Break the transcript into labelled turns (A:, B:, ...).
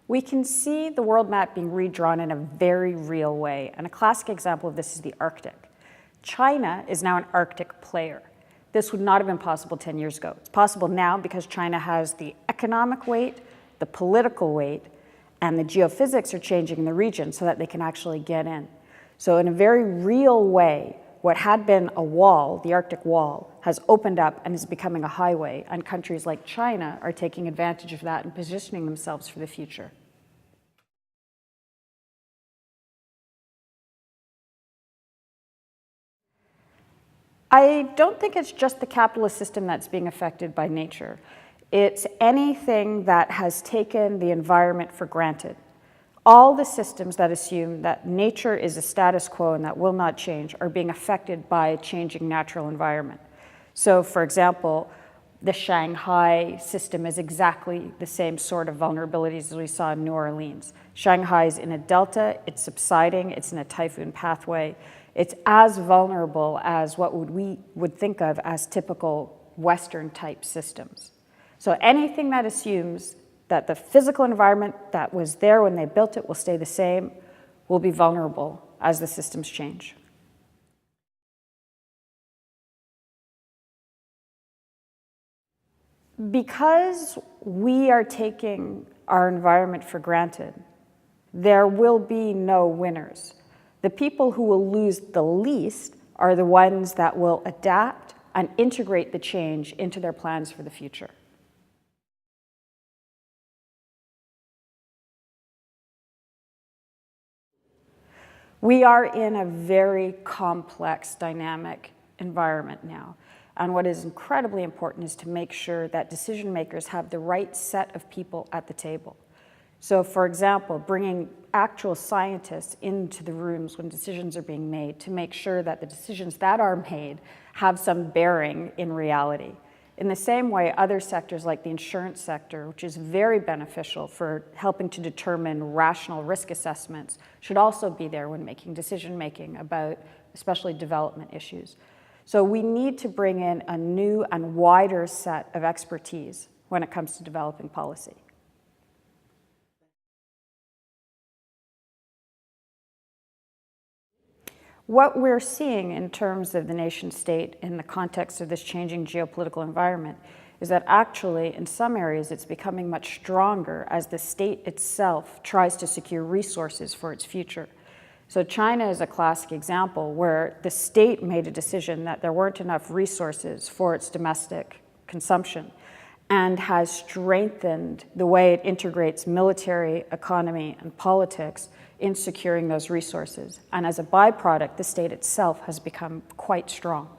A: We can see the world map being redrawn in a very real way, and a classic example of this is the Arctic. China is now an Arctic player. This would not have been possible 10 years ago. It's possible now because China has the economic weight, the political weight, and the geophysics are changing in the region so that they can actually get in. So in a very real way, what had been a wall, the Arctic wall, has opened up and is becoming a highway, and countries like China are taking advantage of that and positioning themselves for the future. I don't think it's just the capitalist system that's being affected by nature. It's anything that has taken the environment for granted. All the systems that assume that nature is a status quo and that will not change are being affected by a changing natural environment. So, for example, the Shanghai system is exactly the same sort of vulnerabilities as we saw in New Orleans. Shanghai is in a delta, it's subsiding, it's in a typhoon pathway. It's as vulnerable as what we would think of as typical Western-type systems. So anything that assumes that the physical environment that was there when they built it will stay the same will be vulnerable as the systems change. Because we are taking our environment for granted, there will be no winners. The people who will lose the least are the ones that will adapt and integrate the change into their plans for the future. We are in a very complex, dynamic environment now. And what is incredibly important is to make sure that decision makers have the right set of people at the table. So, for example, bringing actual scientists into the rooms when decisions are being made to make sure that the decisions that are made have some bearing in reality. In the same way, other sectors like the insurance sector, which is very beneficial for helping to determine rational risk assessments, should also be there when making decision-making about especially development issues. So we need to bring in a new and wider set of expertise when it comes to developing policy. What we're seeing in terms of the nation state in the context of this changing geopolitical environment is that actually in some areas it's becoming much stronger as the state itself tries to secure resources for its future. So China is a classic example where the state made a decision that there weren't enough resources for its domestic consumption and has strengthened the way it integrates military, economy, and politics in securing those resources. And as a byproduct, the state itself has become quite strong.